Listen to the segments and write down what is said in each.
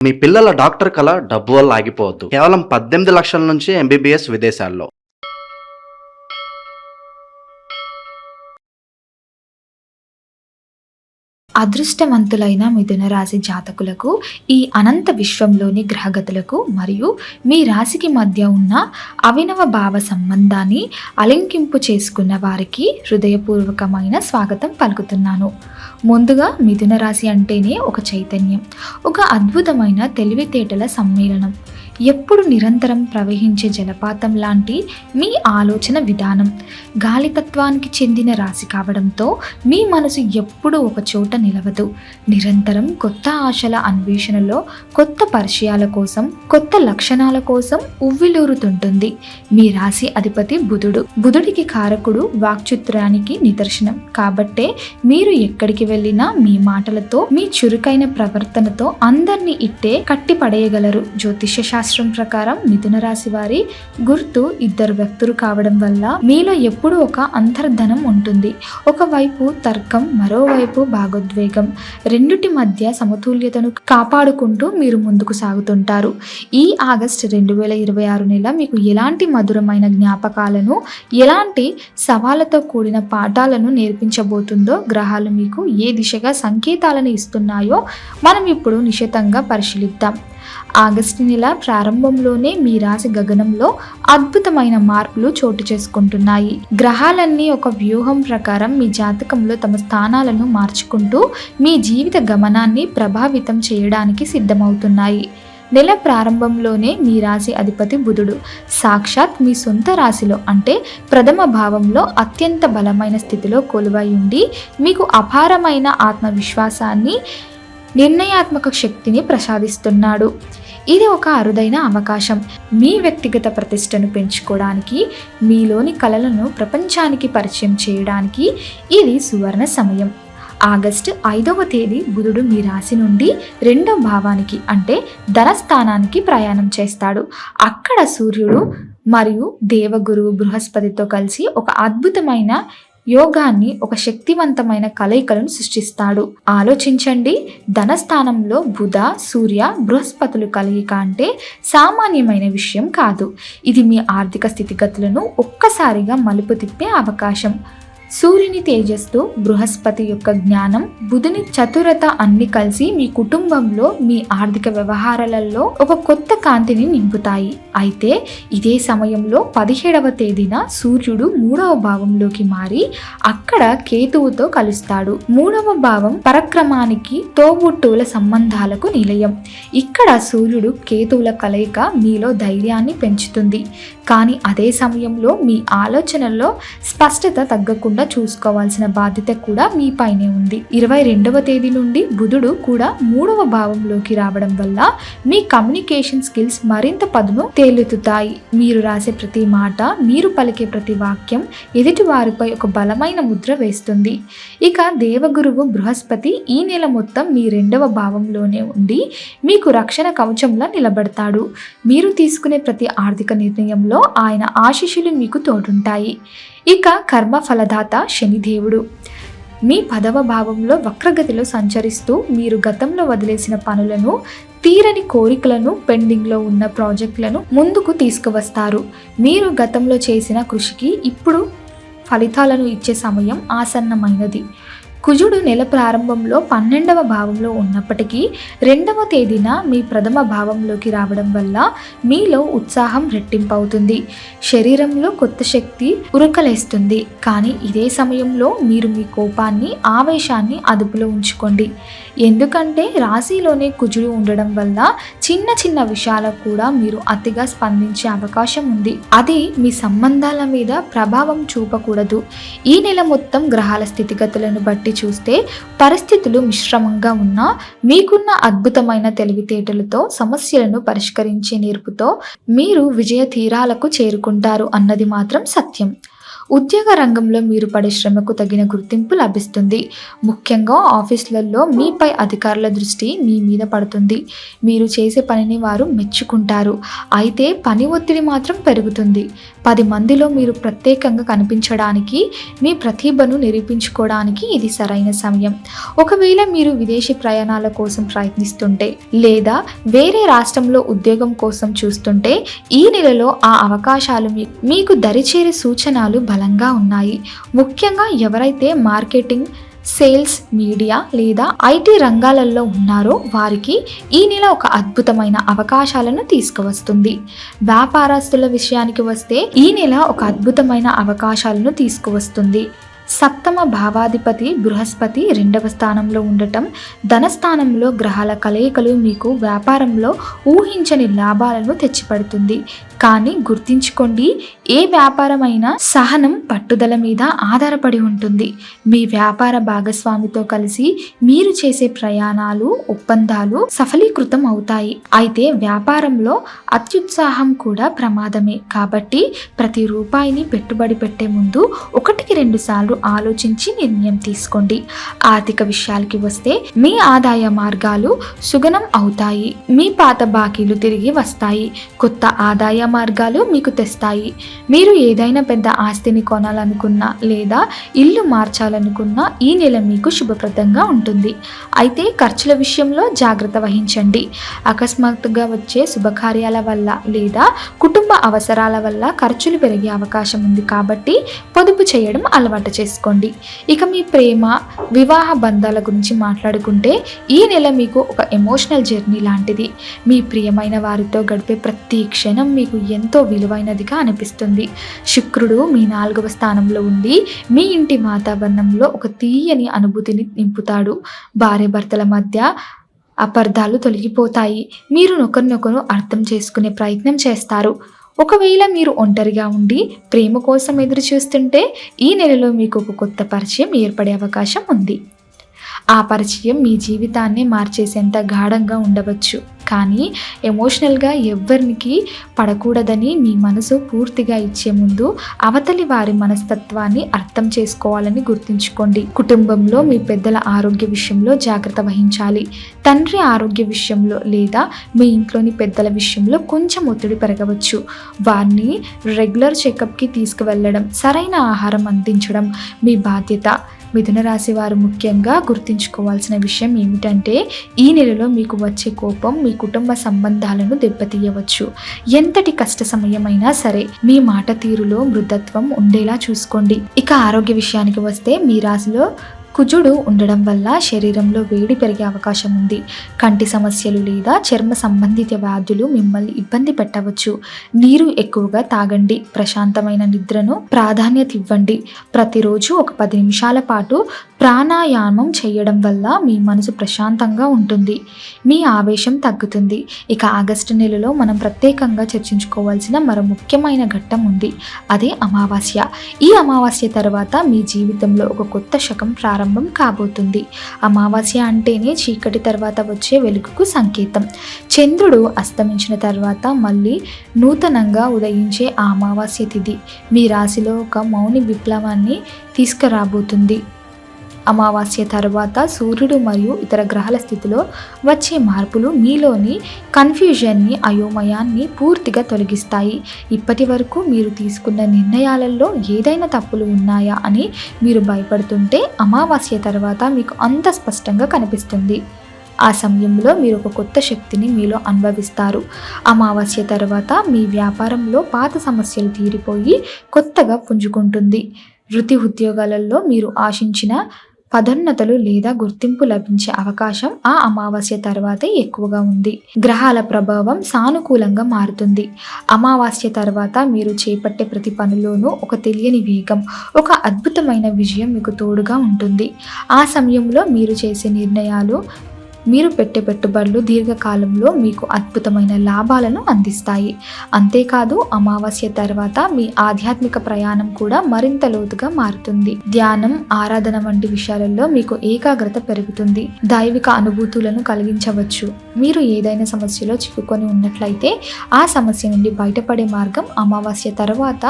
మీ పిల్లల డాక్టర్ కల డబ్బు వల్ల ఆగిపోవద్దు. కేవలం 18 లక్షల నుంచి ఎంబీబీఎస్ విదేశాల్లో. అదృష్టవంతులైన మిథున రాశి జాతకులకు ఈ అనంత విశ్వంలోని గ్రహగతులకు మరియు మీ రాశికి మధ్య ఉన్న అవినవ భావ సంబంధాన్ని అలింకింపు చేసుకున్న వారికి హృదయపూర్వకమైన స్వాగతం పలుకుతున్నాను. ముందుగా మిథున రాశి అంటేనే ఒక చైతన్యం, ఒక అద్భుతమైన తెలివితేటల సమ్మేళనం, ఎప్పుడు నిరంతరం ప్రవహించే జలపాతం లాంటి మీ ఆలోచన విధానం, గాలితత్వానికి చెందిన రాశి కావడంతో మీ మనసు ఎప్పుడూ ఒక చోట నిలవదు. నిరంతరం కొత్త ఆశల అన్వేషణలో, కొత్త పరిచయాల కోసం, కొత్త లక్షణాల కోసం ఉవ్విలూరుతుంటుంది. మీ రాశి అధిపతి బుధుడు. బుధుడికి కారకుడు వాక్చుత్రానికి నిదర్శనం. కాబట్టే మీరు ఎక్కడికి వెళ్ళినా మీ మాటలతో, మీ చురుకైన ప్రవర్తనతో అందరినీ ఇట్టే కట్టిపడేయగలరు. జ్యోతిష్య శాస్త్రం ప్రకారం మిథున రాశి వారి గుర్తు ఇద్దరు వ్యక్తులు కావడం వల్ల మీలో ఎప్పుడు ఒక అంతర్ధనం ఉంటుంది. ఒకవైపు తర్కం, మరోవైపు భాగోద్వేగం. రెండిటి మధ్య సమతుల్యతను కాపాడుకుంటూ మీరు ముందుకు సాగుతుంటారు. ఈ ఆగస్టు 2026 నెల మీకు ఎలాంటి మధురమైన జ్ఞాపకాలను, ఎలాంటి సవాళ్లతో కూడిన పాఠాలను నేర్పించబోతుందో, గ్రహాలు మీకు ఏ దిశగా సంకేతాలను ఇస్తున్నాయో మనం ఇప్పుడు నిశితంగా పరిశీలిద్దాం. ఆగస్టు నెల ప్రారంభంలోనే మీ రాశి గగనంలో అద్భుతమైన మార్పులు చోటు చేసుకుంటున్నాయి. గ్రహాలన్నీ ఒక వ్యూహం ప్రకారం మీ జాతకంలో తమ స్థానాలను మార్చుకుంటూ మీ జీవిత గమనాన్ని ప్రభావితం చేయడానికి సిద్ధమవుతున్నాయి. నెల ప్రారంభంలోనే మీ రాశి అధిపతి బుధుడు సాక్షాత్ మీ సొంత రాశిలో అంటే ప్రథమ భావంలో అత్యంత బలమైన స్థితిలో కొలువై ఉండి మీకు అపారమైన ఆత్మవిశ్వాసాన్ని, నిర్ణయాత్మక శక్తిని ప్రసాదిస్తున్నాడు. ఇది ఒక అరుదైన అవకాశం. మీ వ్యక్తిగత ప్రతిష్టను పెంచుకోవడానికి, మీలోని కళలను ప్రపంచానికి పరిచయం చేయడానికి ఇది సువర్ణ సమయం. ఆగస్టు 5వ తేదీ బుధుడు మీ రాశి నుండి 2వ భావానికి అంటే ధనస్థానానికి ప్రయాణం చేస్తాడు. అక్కడ సూర్యుడు మరియు దేవగురువు బృహస్పతితో కలిసి ఒక అద్భుతమైన యోగాన్ని, ఒక శక్తివంతమైన కలయికలను సృష్టిస్తాడు. ఆలోచించండి, ధనస్థానంలో బుధ, సూర్య, బృహస్పతులు కలయిక అంటే సామాన్యమైన విషయం కాదు. ఇది మీ ఆర్థిక స్థితిగతులను ఒక్కసారిగా మలుపు తిప్పే అవకాశం. సూర్యుని తేజస్సు, బృహస్పతి యొక్క జ్ఞానం, బుధుని చతురత అన్ని కలిసి మీ కుటుంబంలో, మీ ఆర్థిక వ్యవహారాలలో ఒక కొత్త కాంతిని నింపుతాయి. అయితే ఇదే సమయంలో 17వ తేదీన సూర్యుడు 3వ భావంలోకి మారి అక్కడ కేతువుతో కలుస్తాడు. 3వ భావం పరక్రమానికి, తోబుట్టువుల సంబంధాలకు నిలయం. ఇక్కడ సూర్యుడు కేతువుల కలయిక మీలో ధైర్యాన్ని పెంచుతుంది. కానీ అదే సమయంలో మీ ఆలోచనల్లో స్పష్టత తగ్గకుండా చూసుకోవాల్సిన బాధ్యత కూడా మీపైనే ఉంది. 22వ తేదీ నుండి బుధుడు కూడా 3వ భావంలోకి రావడం వల్ల మీ కమ్యూనికేషన్ స్కిల్స్ మరింత పదును తేలుతాయి. మీరు రాసే ప్రతి మాట, మీరు పలికే ప్రతి వాక్యం ఎదుటి వారిపై ఒక బలమైన ముద్ర వేస్తుంది. ఇక దేవగురువు బృహస్పతి ఈ నెల మొత్తం మీ 2వ భావంలోనే ఉండి మీకు రక్షణ కవచంలా నిలబడతాడు. మీరు తీసుకునే ప్రతి ఆర్థిక నిర్ణయంలో ఆయన ఆశీస్సులు మీకు తోడుంటాయి. ఇక కర్మ ఫలదాత శనిదేవుడు మీ 10వ భావంలో వక్రగతిలో సంచరిస్తూ మీరు గతంలో వదిలేసిన పనులను, తీరని కోరికలను, పెండింగ్లో ఉన్న ప్రాజెక్టులను ముందుకు తీసుకువస్తారు. మీరు గతంలో చేసిన కృషికి ఇప్పుడు ఫలితాలను ఇచ్చే సమయం ఆసన్నమైనది. కుజుడు నెల ప్రారంభంలో 12వ భావంలో ఉన్నప్పటికీ 2వ తేదీన మీ ప్రథమ భావంలోకి రావడం వల్ల మీలో ఉత్సాహం రెట్టింపవుతుంది. శరీరంలో కొత్త శక్తి ఉరకలేస్తుంది. కానీ ఇదే సమయంలో మీరు మీ కోపాన్ని, ఆవేశాన్ని అదుపులో ఉంచుకోండి. ఎందుకంటే రాశిలోనే కుజుడు ఉండడం వల్ల చిన్న చిన్న విషయాలకు కూడా మీరు అతిగా స్పందించే అవకాశం ఉంది. అది మీ సంబంధాల మీద ప్రభావం చూపకూడదు. ఈ నెల మొత్తం గ్రహాల స్థితిగతులను బట్టి చూస్తే పరిస్థితులు మిశ్రమంగా ఉన్నా మీకున్న అద్భుతమైన తెలివితేటలతో, సమస్యలను పరిష్కరించే నేర్పుతో మీరు విజయ తీరాలకు చేరుకుంటారు అన్నది మాత్రం సత్యం. ఉద్యోగ రంగంలో మీరు పడే శ్రమకు తగిన గుర్తింపు లభిస్తుంది. ముఖ్యంగా ఆఫీసులలో మీపై అధికారుల దృష్టి మీ మీద పడుతుంది. మీరు చేసే పనిని వారు మెచ్చుకుంటారు. అయితే పని ఒత్తిడి మాత్రం పెరుగుతుంది. 10 మందిలో మీరు ప్రత్యేకంగా కనిపించడానికి, మీ ప్రతిభను నిరూపించుకోవడానికి ఇది సరైన సమయం. ఒకవేళ మీరు విదేశీ ప్రయాణాల కోసం ప్రయత్నిస్తుంటే లేదా వేరే రాష్ట్రంలో ఉద్యోగం కోసం చూస్తుంటే ఈ నెలలో ఆ అవకాశాలు మీకు దరిచేరే సూచనలు బలంగా ఉన్నాయి. ముఖ్యంగా ఎవరైతే మార్కెటింగ్, సేల్స్, మీడియా లేదా ఐటీ రంగాలలో ఉన్నారో వారికి ఈ నెల ఒక అద్భుతమైన అవకాశాలను తీసుకువస్తుంది. వ్యాపారస్తుల విషయానికి వస్తే ఈ నెల ఒక అద్భుతమైన అవకాశాలను తీసుకువస్తుంది. సప్తమ భావాధిపతి బృహస్పతి 2వ స్థానంలో ఉండటం, ధనస్థానంలో గ్రహాల కలయికలు మీకు వ్యాపారంలో ఊహించని లాభాలను తెచ్చిపెడుతుంది. కానీ గుర్తుంచుకోండి, ఏ వ్యాపారమైనా సహనం, పట్టుదల మీద ఆధారపడి ఉంటుంది. మీ వ్యాపార భాగస్వామితో కలిసి మీరు చేసే ప్రయాణాలు, ఒప్పందాలు సఫలీకృతం అవుతాయి. అయితే వ్యాపారంలో అత్యుత్సాహం కూడా ప్రమాదమే. కాబట్టి ప్రతి రూపాయిని పెట్టుబడి పెట్టే ముందు 1-2 సార్లు ఆలోచించి నిర్ణయం తీసుకోండి. ఆర్థిక విషయాలకి వస్తే మీ ఆదాయ మార్గాలు సుగమం అవుతాయి. మీ పాత బాకీలు తిరిగి వస్తాయి. కొత్త ఆదాయ మార్గాలు మీకు తెస్తాయి. మీరు ఏదైనా పెద్ద ఆస్తిని కొనాలనుకున్నా లేదా ఇల్లు మార్చాలనుకున్నా ఈ నెల మీకు శుభప్రదంగా ఉంటుంది. అయితే ఖర్చుల విషయంలో జాగ్రత్త వహించండి. అకస్మాత్తుగా వచ్చే శుభకార్యాల వల్ల లేదా కుటుంబ అవసరాల వల్ల ఖర్చులు పెరిగే అవకాశం ఉంది. కాబట్టి పొదుపు చేయడం అలవాటు చేసుకోండి. ఇక మీ ప్రేమ, వివాహ బంధాల గురించి మాట్లాడుకుంటే ఈ నెల మీకు ఒక ఎమోషనల్ జర్నీ లాంటిది. మీ ప్రియమైన వారితో గడిపే ప్రతి క్షణం మీకు ఎంతో విలువైనదిగా అనిపిస్తుంది. శుక్రుడు మీ 4వ స్థానంలో ఉండి మీ ఇంటి వాతావరణంలో ఒక తీయని అనుభూతిని నింపుతాడు. భార్యాభర్తల మధ్య అపార్థాలు తొలగిపోతాయి. మీరు ఒకరినొకరు అర్థం చేసుకునే ప్రయత్నం చేస్తారు. ఒకవేళ మీరు ఒంటరిగా ఉండి ప్రేమ కోసం ఎదురు చూస్తుంటే ఈ నెలలో మీకు ఒక కొత్త పరిచయం ఏర్పడే అవకాశం ఉంది. ఆ పరిచయం మీ జీవితాన్ని మార్చేసేంత గాఢంగా ఉండవచ్చు. కానీ ఎమోషనల్గా ఎవ్వరికి పడకూడదని మీ మనసు పూర్తిగా ఇచ్చే ముందు అవతలి వారి మనస్తత్వాన్ని అర్థం చేసుకోవాలని గుర్తుంచుకోండి. కుటుంబంలో మీ పెద్దల ఆరోగ్య విషయంలో జాగ్రత్త వహించాలి. తండ్రి ఆరోగ్య విషయంలో లేదా మీ ఇంట్లోని పెద్దల విషయంలో కొంచెం ఒత్తిడి పెరగవచ్చు. వారిని రెగ్యులర్ చెకప్కి తీసుకువెళ్ళడం, సరైన ఆహారం అందించడం మీ బాధ్యత. మిథున రాశి వారు ముఖ్యంగా గుర్తుంచుకోవాల్సిన విషయం ఏమిటంటే ఈ నెలలో మీకు వచ్చే కోపం మీ కుటుంబ సంబంధాలను దెబ్బతీయవచ్చు. ఎంతటి కష్ట సమయమైనా సరే మీ మాట తీరులో మృదుత్వం ఉండేలా చూసుకోండి. ఇక ఆరోగ్య విషయానికి వస్తే మీ రాశిలో కుజుడు ఉండడం వల్ల శరీరంలో వేడి పెరిగే అవకాశం ఉంది. కంటి సమస్యలు లేదా చర్మ సంబంధిత వ్యాధులు మిమ్మల్ని ఇబ్బంది పెట్టవచ్చు. నీరు ఎక్కువగా తాగండి. ప్రశాంతమైన నిద్రను ప్రాధాన్యత ఇవ్వండి. ప్రతిరోజు ఒక 10 నిమిషాల పాటు ప్రాణాయామం చేయడం వల్ల మీ మనసు ప్రశాంతంగా ఉంటుంది. మీ ఆవేశం తగ్గుతుంది. ఇక ఆగస్టు నెలలో మనం ప్రత్యేకంగా చర్చించుకోవాల్సిన మరో ముఖ్యమైన ఘట్టం ఉంది. అదే అమావాస్య. ఈ అమావాస్య తర్వాత మీ జీవితంలో ఒక కొత్త శకం ప్రారంభం కాబోతుంది. అమావాస్య అంటేనే చీకటి తర్వాత వచ్చే వెలుగుకు సంకేతం. చంద్రుడు అస్తమించిన తర్వాత మళ్ళీ నూతనంగా ఉదయించే ఆ అమావాస్య తిథి మీ రాశిలో ఒక మౌని విప్లవాన్ని తీసుకురాబోతుంది. అమావాస్య తర్వాత సూర్యుడు మరియు ఇతర గ్రహాల స్థితిలో వచ్చే మార్పులు మీలోని కన్ఫ్యూజన్ని, అయోమయాన్ని పూర్తిగా తొలగిస్తాయి. ఇప్పటి వరకు మీరు తీసుకున్న నిర్ణయాలలో ఏదైనా తప్పులు ఉన్నాయా అని మీరు భయపడుతుంటే అమావాస్య తర్వాత మీకు అంత స్పష్టంగా కనిపిస్తుంది. ఆ సమయంలో మీరు ఒక కొత్త శక్తిని మీలో అనుభవిస్తారు. అమావాస్య తర్వాత మీ వ్యాపారంలో పాత సమస్యలు తీరిపోయి కొత్తగా పుంజుకుంటుంది. వృత్తి ఉద్యోగాలలో మీరు ఆశించిన పదోన్నతులు లేదా గుర్తింపు లభించే అవకాశం ఆ అమావాస్య తర్వాతే ఎక్కువగా ఉంది. గ్రహాల ప్రభావం సానుకూలంగా మారుతుంది. అమావాస్య తర్వాత మీరు చేపట్టే ప్రతి పనిలోనూ ఒక తెలియని వేగం, ఒక అద్భుతమైన విజయం మీకు తోడుగా ఉంటుంది. ఆ సమయంలో మీరు చేసే నిర్ణయాలు మీరు పెట్టే పెట్టుబడులు దీర్ఘకాలంలో మీకు అద్భుతమైన లాభాలను అందిస్తాయి. అంతేకాదు అమావాస్య తర్వాత మీ ఆధ్యాత్మిక ప్రయాణం కూడా మరింత లోతుగా మారుతుంది. ధ్యానం, ఆరాధన వంటి విషయాలలో మీకు ఏకాగ్రత పెరుగుతుంది. దైవిక అనుభూతులను కలిగించవచ్చు. మీరు ఏదైనా సమస్యలో చిక్కుకొని ఉన్నట్లయితే ఆ సమస్య నుండి బయటపడే మార్గం అమావాస్య తర్వాత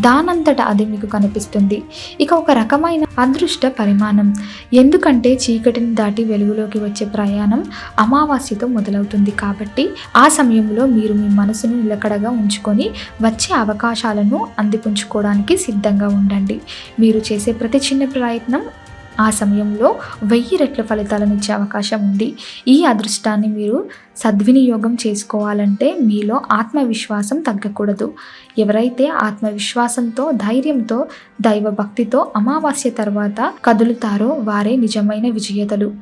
దానంతట అది మీకు కనిపిస్తుంది. ఇక ఒక రకమైన అదృష్ట పరిమాణం, ఎందుకంటే చీకటిని దాటి వెలుగులోకి వచ్చే ప్రయాణం అమావాస్యతో మొదలవుతుంది. కాబట్టి ఆ సమయంలో మీరు మీ మనసును నిలకడగా ఉంచుకొని వచ్చే అవకాశాలను అందిపుంచుకోవడానికి సిద్ధంగా ఉండండి. మీరు చేసే ప్రతి చిన్న ప్రయత్నం ఆ సమయంలో 1000 రెట్ల ఫలితాలను ఇచ్చే అవకాశం ఉంది. ఈ అదృష్టాన్ని మీరు సద్వినియోగం చేసుకోవాలంటే మీలో ఆత్మవిశ్వాసం తగ్గకూడదు. ఎవరైతే ఆత్మవిశ్వాసంతో, ధైర్యంతో, దైవ భక్తితో అమావాస్య తర్వాత కదులుతారో వారే నిజమైన విజేతలు.